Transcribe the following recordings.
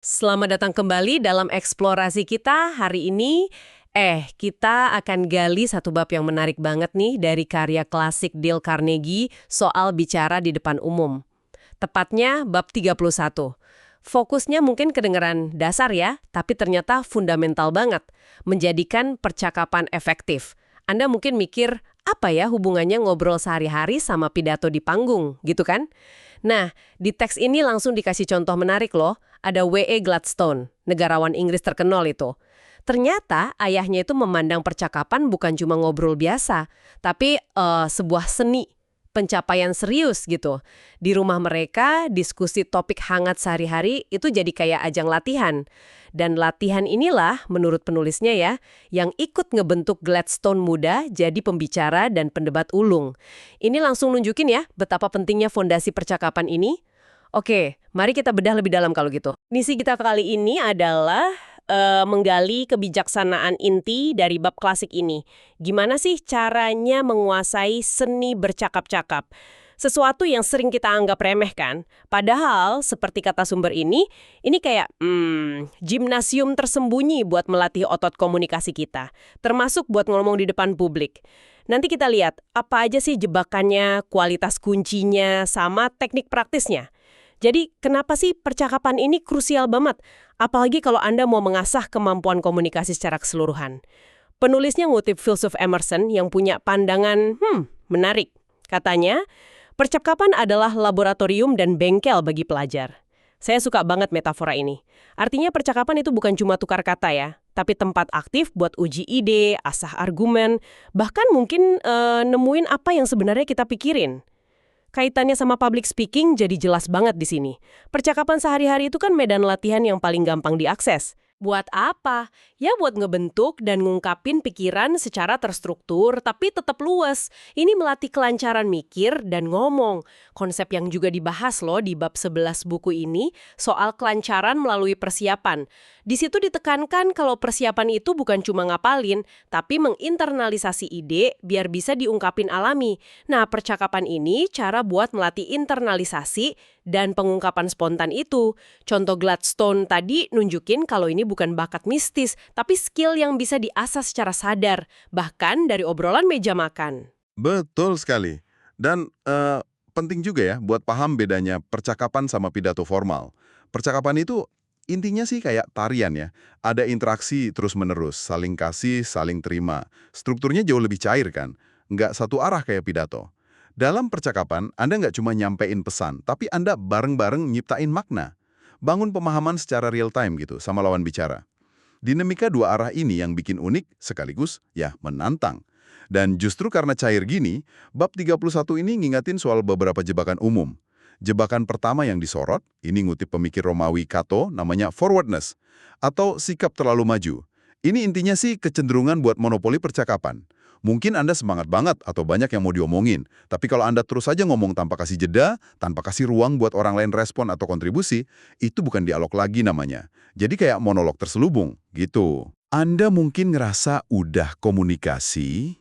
Selamat datang kembali dalam eksplorasi kita hari ini. Kita akan gali satu bab yang menarik banget nih dari karya klasik Dale Carnegie soal bicara di depan umum. Tepatnya bab 31. Fokusnya mungkin kedengeran dasar ya, tapi ternyata fundamental banget. Menjadikan percakapan efektif. Anda mungkin mikir, apa ya hubungannya ngobrol sehari-hari sama pidato di panggung, gitu kan? Nah, di teks ini langsung dikasih contoh menarik loh. Ada W.E. Gladstone, negarawan Inggris terkenal itu. Ternyata ayahnya itu memandang percakapan bukan cuma ngobrol biasa, tapi sebuah seni, pencapaian serius gitu. Di rumah mereka, diskusi topik hangat sehari-hari itu jadi kayak ajang latihan. Dan latihan inilah, menurut penulisnya ya, yang ikut ngebentuk Gladstone muda jadi pembicara dan pendebat ulung. Ini langsung nunjukin ya betapa pentingnya fondasi percakapan ini. Oke, mari kita bedah lebih dalam kalau gitu. Misi kita kali ini adalah menggali kebijaksanaan inti dari bab klasik ini. Gimana sih caranya menguasai seni bercakap-cakap? Sesuatu yang sering kita anggap remeh kan? Padahal, seperti kata sumber ini kayak gimnasium tersembunyi buat melatih otot komunikasi kita. Termasuk buat ngomong di depan publik. Nanti kita lihat, apa aja sih jebakannya, kualitas kuncinya, sama teknik praktisnya. Jadi, kenapa sih percakapan ini krusial banget? Apalagi kalau Anda mau mengasah kemampuan komunikasi secara keseluruhan. Penulisnya ngutip filsuf Emerson yang punya pandangan, menarik. Katanya, percakapan adalah laboratorium dan bengkel bagi pelajar. Saya suka banget metafora ini. Artinya percakapan itu bukan cuma tukar kata ya, tapi tempat aktif buat uji ide, asah argumen, bahkan mungkin nemuin apa yang sebenarnya kita pikirin. Kaitannya sama public speaking jadi jelas banget di sini. Percakapan sehari-hari itu kan medan latihan yang paling gampang diakses. Buat apa? Ya buat ngebentuk dan ngungkapin pikiran secara terstruktur tapi tetap luas. Ini melatih kelancaran mikir dan ngomong. Konsep yang juga dibahas loh di bab 11 buku ini soal kelancaran melalui persiapan. Di situ ditekankan kalau persiapan itu bukan cuma ngapalin, tapi menginternalisasi ide biar bisa diungkapin alami. Nah, percakapan ini cara buat melatih internalisasi dan pengungkapan spontan itu. Contoh Gladstone tadi nunjukin kalau ini bukan bakat mistis, tapi skill yang bisa diasah secara sadar, bahkan dari obrolan meja makan. Betul sekali. Dan penting juga ya buat paham bedanya percakapan sama pidato formal. Percakapan itu intinya sih kayak tarian ya. Ada interaksi terus-menerus, saling kasih, saling terima. Strukturnya jauh lebih cair kan? Nggak satu arah kayak pidato. Dalam percakapan, Anda nggak cuma nyampein pesan, tapi Anda bareng-bareng nyiptain makna. Bangun pemahaman secara real time gitu sama lawan bicara. Dinamika dua arah ini yang bikin unik sekaligus ya menantang. Dan justru karena cair gini, bab 31 ini ngingatin soal beberapa jebakan umum. Jebakan pertama yang disorot, ini ngutip pemikir Romawi Cato, namanya forwardness, atau sikap terlalu maju. Ini intinya sih kecenderungan buat monopoli percakapan. Mungkin Anda semangat banget atau banyak yang mau diomongin, tapi kalau Anda terus saja ngomong tanpa kasih jeda, tanpa kasih ruang buat orang lain respon atau kontribusi, itu bukan dialog lagi namanya. Jadi kayak monolog terselubung, gitu. Anda mungkin ngerasa udah komunikasi,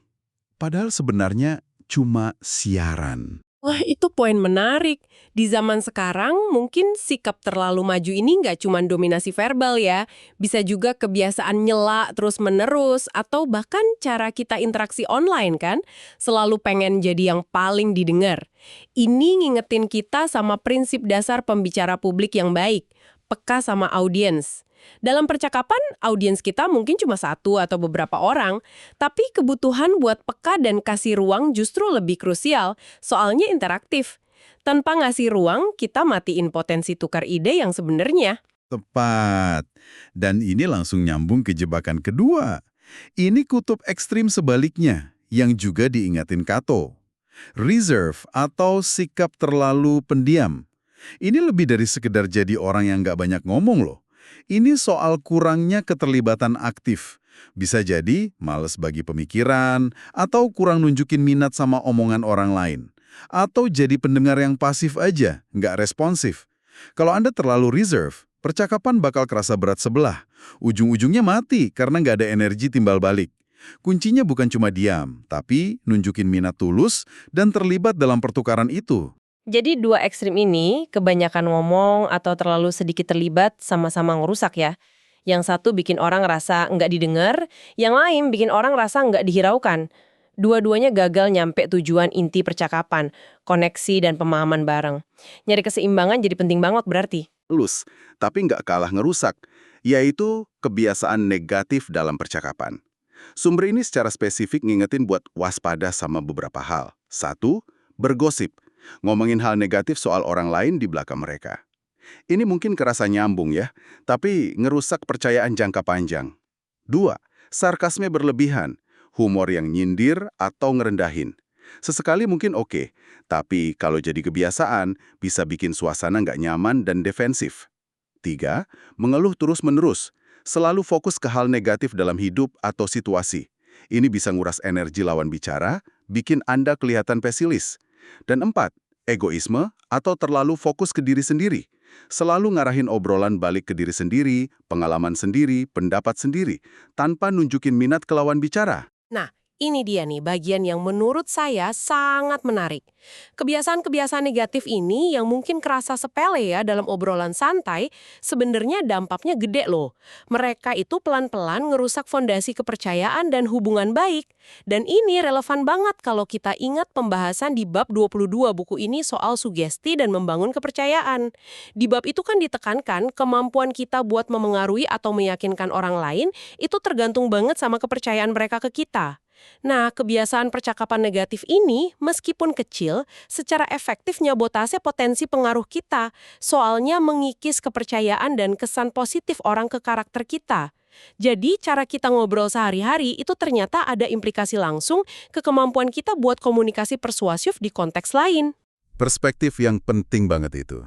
padahal sebenarnya cuma siaran. Wah, itu poin menarik. Di zaman sekarang, mungkin sikap terlalu maju ini nggak cuma dominasi verbal ya. Bisa juga kebiasaan nyela terus-menerus, atau bahkan cara kita interaksi online kan. Selalu pengen jadi yang paling didengar. Ini ngingetin kita sama prinsip dasar pembicara publik yang baik. Peka sama audiens. Dalam percakapan, audiens kita mungkin cuma satu atau beberapa orang, tapi kebutuhan buat peka dan kasih ruang justru lebih krusial, soalnya interaktif. Tanpa ngasih ruang, kita matiin potensi tukar ide yang sebenarnya. Tepat. Dan ini langsung nyambung ke jebakan kedua. Ini kutub ekstrim sebaliknya, yang juga diingatin Cato. Reserve atau sikap terlalu pendiam. Ini lebih dari sekedar jadi orang yang nggak banyak ngomong loh. Ini soal kurangnya keterlibatan aktif. Bisa jadi males bagi pemikiran, atau kurang nunjukin minat sama omongan orang lain. Atau jadi pendengar yang pasif aja, nggak responsif. Kalau Anda terlalu reserve, percakapan bakal kerasa berat sebelah. Ujung-ujungnya mati karena nggak ada energi timbal balik. Kuncinya bukan cuma diam, tapi nunjukin minat tulus dan terlibat dalam pertukaran itu. Jadi dua ekstrim ini, kebanyakan ngomong atau terlalu sedikit terlibat sama-sama ngerusak ya. Yang satu bikin orang rasa nggak didengar, yang lain bikin orang rasa nggak dihiraukan. Dua-duanya gagal nyampe tujuan inti percakapan, koneksi dan pemahaman bareng. Nyari keseimbangan jadi penting banget berarti. Lus, tapi nggak kalah ngerusak, yaitu kebiasaan negatif dalam percakapan. Sumber ini secara spesifik ngingetin buat waspada sama beberapa hal. Satu, bergosip, ngomongin hal negatif soal orang lain di belakang mereka. Ini mungkin kerasa nyambung ya, tapi ngerusak kepercayaan jangka panjang. Dua, sarkasme berlebihan, humor yang nyindir atau ngerendahin. Sesekali mungkin oke, tapi kalau jadi kebiasaan, bisa bikin suasana nggak nyaman dan defensif. Tiga, mengeluh terus-menerus, selalu fokus ke hal negatif dalam hidup atau situasi. Ini bisa nguras energi lawan bicara, bikin Anda kelihatan pesimis. Dan empat, egoisme atau terlalu fokus ke diri sendiri. Selalu ngarahin obrolan balik ke diri sendiri, pengalaman sendiri, pendapat sendiri, tanpa nunjukin minat ke lawan bicara. Nah, ini dia nih bagian yang menurut saya sangat menarik. Kebiasaan-kebiasaan negatif ini yang mungkin kerasa sepele ya dalam obrolan santai, sebenarnya dampaknya gede loh. Mereka itu pelan-pelan ngerusak fondasi kepercayaan dan hubungan baik. Dan ini relevan banget kalau kita ingat pembahasan di bab 22 buku ini soal sugesti dan membangun kepercayaan. Di bab itu kan ditekankan kemampuan kita buat memengaruhi atau meyakinkan orang lain itu tergantung banget sama kepercayaan mereka ke kita. Nah, kebiasaan percakapan negatif ini, meskipun kecil, secara efektif nyabotase potensi pengaruh kita, soalnya mengikis kepercayaan dan kesan positif orang ke karakter kita. Jadi, cara kita ngobrol sehari-hari itu ternyata ada implikasi langsung ke kemampuan kita buat komunikasi persuasif di konteks lain. Perspektif yang penting banget itu.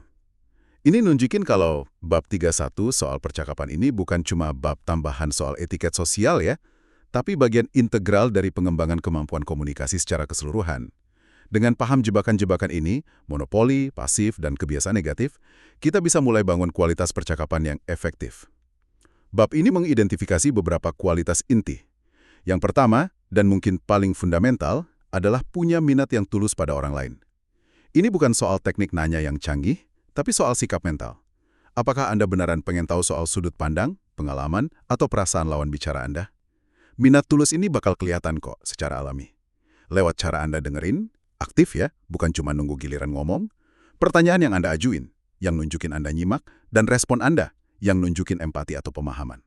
Ini nunjukin kalau bab 31 soal percakapan ini bukan cuma bab tambahan soal etiket sosial ya, tapi bagian integral dari pengembangan kemampuan komunikasi secara keseluruhan. Dengan paham jebakan-jebakan ini, monopoli, pasif, dan kebiasaan negatif, kita bisa mulai bangun kualitas percakapan yang efektif. Bab ini mengidentifikasi beberapa kualitas inti. Yang pertama, dan mungkin paling fundamental, adalah punya minat yang tulus pada orang lain. Ini bukan soal teknik nanya yang canggih, tapi soal sikap mental. Apakah Anda beneran pengen tahu soal sudut pandang, pengalaman, atau perasaan lawan bicara Anda? Minat tulus ini bakal kelihatan kok secara alami. Lewat cara Anda dengerin, aktif ya, bukan cuma nunggu giliran ngomong. Pertanyaan yang Anda ajuin, yang nunjukin Anda nyimak, dan respon Anda, yang nunjukin empati atau pemahaman.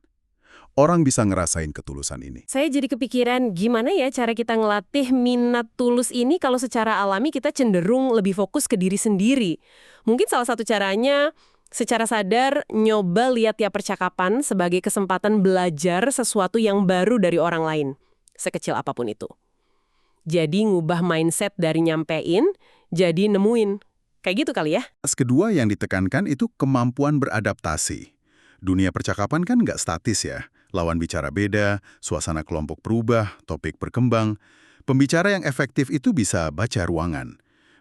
Orang bisa ngerasain ketulusan ini. Saya jadi kepikiran gimana ya cara kita ngelatih minat tulus ini kalau secara alami kita cenderung lebih fokus ke diri sendiri. Mungkin salah satu caranya secara sadar, nyoba lihat tiap percakapan sebagai kesempatan belajar sesuatu yang baru dari orang lain, sekecil apapun itu. Jadi ngubah mindset dari nyampein, jadi nemuin. Kayak gitu kali ya? Kedua yang ditekankan itu kemampuan beradaptasi. Dunia percakapan kan nggak statis ya. Lawan bicara beda, suasana kelompok berubah, topik berkembang. Pembicara yang efektif itu bisa baca ruangan.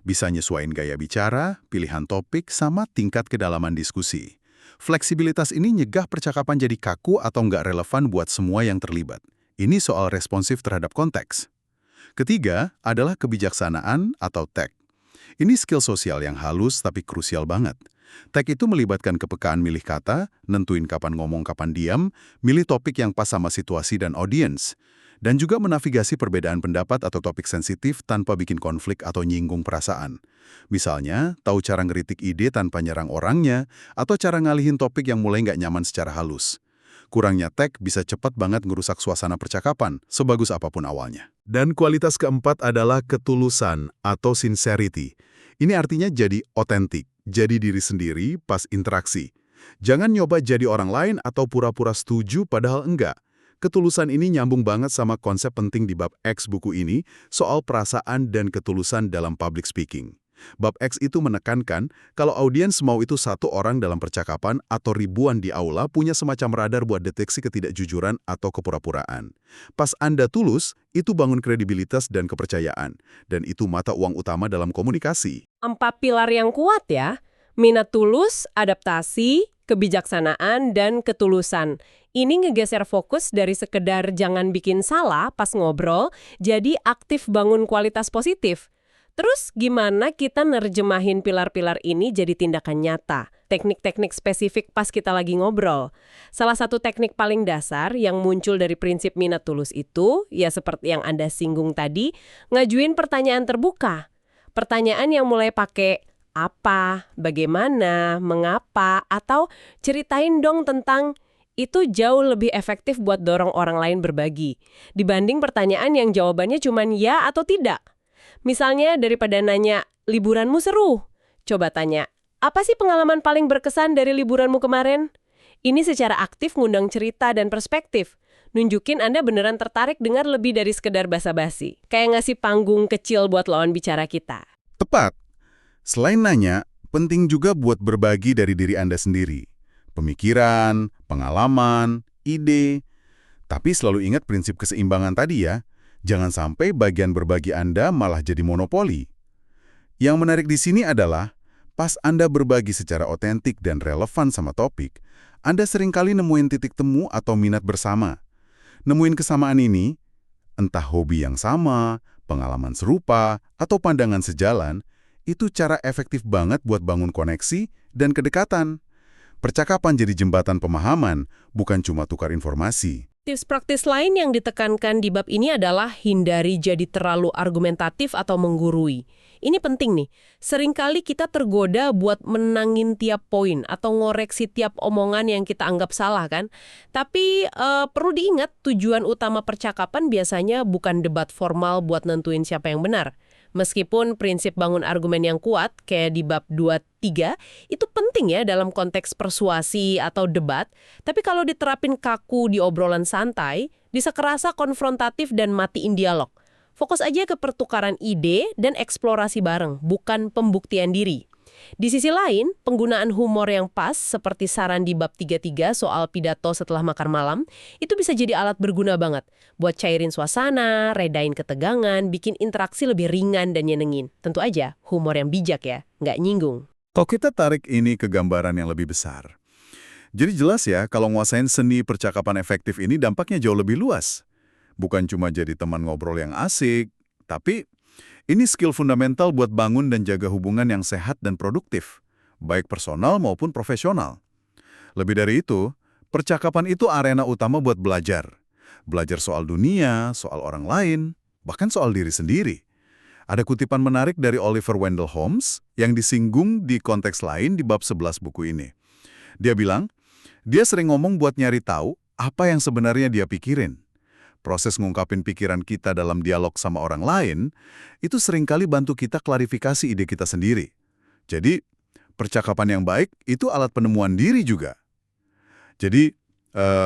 Bisa nyesuaiin gaya bicara, pilihan topik, sama tingkat kedalaman diskusi. Fleksibilitas ini nyegah percakapan jadi kaku atau nggak relevan buat semua yang terlibat. Ini soal responsif terhadap konteks. Ketiga adalah kebijaksanaan atau tact. Ini skill sosial yang halus tapi krusial banget. Tact itu melibatkan kepekaan milih kata, nentuin kapan ngomong, kapan diam, milih topik yang pas sama situasi dan audiens. Dan juga menavigasi perbedaan pendapat atau topik sensitif tanpa bikin konflik atau nyinggung perasaan. Misalnya, tahu cara ngeritik ide tanpa nyerang orangnya, atau cara ngalihin topik yang mulai nggak nyaman secara halus. Kurangnya tact bisa cepat banget ngerusak suasana percakapan, sebagus apapun awalnya. Dan kualitas keempat adalah ketulusan atau sincerity. Ini artinya jadi otentik, jadi diri sendiri pas interaksi. Jangan nyoba jadi orang lain atau pura-pura setuju padahal enggak. Ketulusan ini nyambung banget sama konsep penting di bab X buku ini soal perasaan dan ketulusan dalam public speaking. Bab X itu menekankan kalau audiens mau itu satu orang dalam percakapan atau ribuan di aula punya semacam radar buat deteksi ketidakjujuran atau kepura-puraan. Pas Anda tulus, itu bangun kredibilitas dan kepercayaan. Dan itu mata uang utama dalam komunikasi. 4 pilar yang kuat ya. Minat tulus, adaptasi, kebijaksanaan, dan ketulusan. Ini ngegeser fokus dari sekedar jangan bikin salah pas ngobrol, jadi aktif bangun kualitas positif. Terus gimana kita nerjemahin pilar-pilar ini jadi tindakan nyata? Teknik-teknik spesifik pas kita lagi ngobrol. Salah satu teknik paling dasar yang muncul dari prinsip minat tulus itu, ya seperti yang Anda singgung tadi, ngajuin pertanyaan terbuka. Pertanyaan yang mulai pakai apa, bagaimana, mengapa, atau ceritain dong tentang, itu jauh lebih efektif buat dorong orang lain berbagi. Dibanding pertanyaan yang jawabannya cuma ya atau tidak. Misalnya daripada nanya, liburanmu seru? Coba tanya, apa sih pengalaman paling berkesan dari liburanmu kemarin? Ini secara aktif ngundang cerita dan perspektif. Nunjukin Anda beneran tertarik dengar lebih dari sekedar basa-basi. Kayak ngasih panggung kecil buat lawan bicara kita. Tepat. Selain nanya, penting juga buat berbagi dari diri Anda sendiri. Pemikiran, pengalaman, ide. Tapi selalu ingat prinsip keseimbangan tadi ya. Jangan sampai bagian berbagi Anda malah jadi monopoli. Yang menarik di sini adalah, pas Anda berbagi secara otentik dan relevan sama topik, Anda seringkali nemuin titik temu atau minat bersama. Nemuin kesamaan ini, entah hobi yang sama, pengalaman serupa, atau pandangan sejalan, itu cara efektif banget buat bangun koneksi dan kedekatan. Percakapan jadi jembatan pemahaman, bukan cuma tukar informasi. Tips praktis lain yang ditekankan di bab ini adalah hindari jadi terlalu argumentatif atau menggurui. Ini penting nih, seringkali kita tergoda buat menangin tiap poin atau ngoreksi tiap omongan yang kita anggap salah kan. Tapi perlu diingat tujuan utama percakapan biasanya bukan debat formal buat nentuin siapa yang benar. Meskipun prinsip bangun argumen yang kuat, kayak di bab 2-3, itu penting ya dalam konteks persuasi atau debat, tapi kalau diterapin kaku di obrolan santai, bisa kerasa konfrontatif dan matiin dialog. Fokus aja ke pertukaran ide dan eksplorasi bareng, bukan pembuktian diri. Di sisi lain, penggunaan humor yang pas, seperti saran di bab 33 soal pidato setelah makan malam, itu bisa jadi alat berguna banget buat cairin suasana, redain ketegangan, bikin interaksi lebih ringan dan nyenengin. Tentu aja, humor yang bijak ya, nggak nyinggung. Kalau kita tarik ini ke gambaran yang lebih besar. Jadi jelas ya, kalau nguasain seni percakapan efektif ini dampaknya jauh lebih luas. Bukan cuma jadi teman ngobrol yang asik, tapi ini skill fundamental buat bangun dan jaga hubungan yang sehat dan produktif, baik personal maupun profesional. Lebih dari itu, percakapan itu arena utama buat belajar. Belajar soal dunia, soal orang lain, bahkan soal diri sendiri. Ada kutipan menarik dari Oliver Wendell Holmes yang disinggung di konteks lain di bab 11 buku ini. Dia bilang, dia sering ngomong buat nyari tahu apa yang sebenarnya dia pikirin. Proses ngungkapin pikiran kita dalam dialog sama orang lain, itu seringkali bantu kita klarifikasi ide kita sendiri. Jadi, percakapan yang baik itu alat penemuan diri juga. Jadi,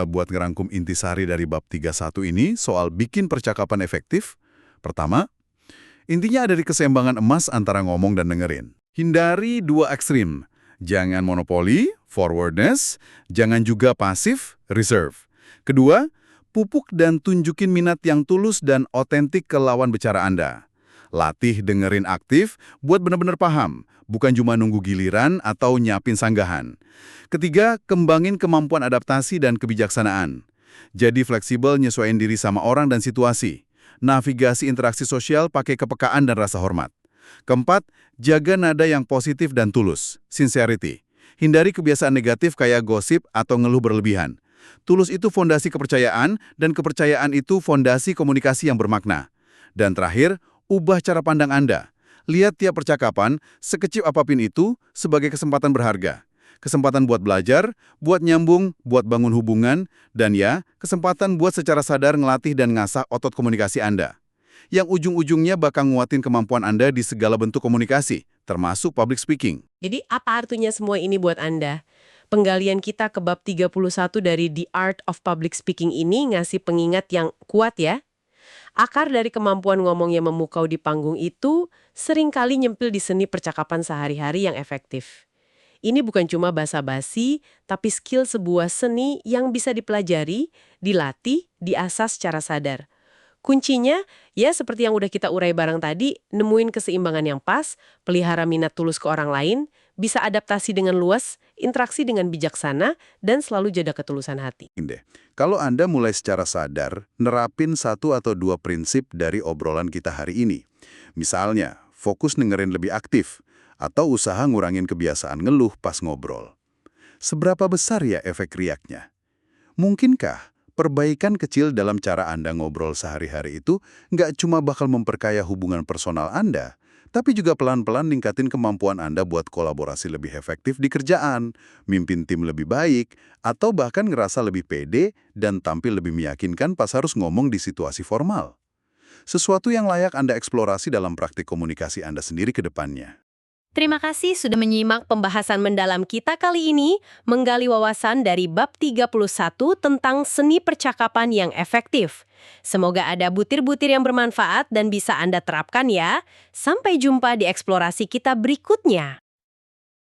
buat ngerangkum intisari dari bab 31 ini soal bikin percakapan efektif, pertama, intinya ada di keseimbangan emas antara ngomong dan dengerin. Hindari dua ekstrim. Jangan monopoli, forwardness, jangan juga pasif, reserve. Kedua, pupuk dan tunjukin minat yang tulus dan otentik ke lawan bicara Anda. Latih dengerin aktif buat benar-benar paham, bukan cuma nunggu giliran atau nyiapin sanggahan. Ketiga, kembangin kemampuan adaptasi dan kebijaksanaan. Jadi fleksibel nyesuaiin diri sama orang dan situasi. Navigasi interaksi sosial pakai kepekaan dan rasa hormat. Keempat, jaga nada yang positif dan tulus, sincerity. Hindari kebiasaan negatif kayak gosip atau ngeluh berlebihan. Tulus itu fondasi kepercayaan, dan kepercayaan itu fondasi komunikasi yang bermakna. Dan terakhir, ubah cara pandang Anda. Lihat tiap percakapan, sekecil apapun itu, sebagai kesempatan berharga. Kesempatan buat belajar, buat nyambung, buat bangun hubungan, dan ya, kesempatan buat secara sadar ngelatih dan ngasah otot komunikasi Anda. Yang ujung-ujungnya bakal nguatin kemampuan Anda di segala bentuk komunikasi, termasuk public speaking. Jadi apa artinya semua ini buat Anda? Penggalian kita ke bab 31 dari The Art of Public Speaking ini ngasih pengingat yang kuat ya. Akar dari kemampuan ngomong yang memukau di panggung itu seringkali nyempil di seni percakapan sehari-hari yang efektif. Ini bukan cuma basa-basi, tapi skill sebuah seni yang bisa dipelajari, dilatih, diasah secara sadar. Kuncinya, ya seperti yang udah kita urai bareng tadi, nemuin keseimbangan yang pas, pelihara minat tulus ke orang lain, bisa adaptasi dengan luas, interaksi dengan bijaksana, dan selalu jaga ketulusan hati. Kalau Anda mulai secara sadar, nerapin 1 atau 2 prinsip dari obrolan kita hari ini. Misalnya, fokus dengerin lebih aktif, atau usaha ngurangin kebiasaan ngeluh pas ngobrol. Seberapa besar ya efek riaknya? Mungkinkah perbaikan kecil dalam cara Anda ngobrol sehari-hari itu nggak cuma bakal memperkaya hubungan personal Anda, tapi juga pelan-pelan ningkatin kemampuan Anda buat kolaborasi lebih efektif di kerjaan, mimpin tim lebih baik, atau bahkan ngerasa lebih pede dan tampil lebih meyakinkan pas harus ngomong di situasi formal. Sesuatu yang layak Anda eksplorasi dalam praktik komunikasi Anda sendiri ke depannya. Terima kasih sudah menyimak pembahasan mendalam kita kali ini, menggali wawasan dari bab 31 tentang seni percakapan yang efektif. Semoga ada butir-butir yang bermanfaat dan bisa Anda terapkan ya. Sampai jumpa di eksplorasi kita berikutnya.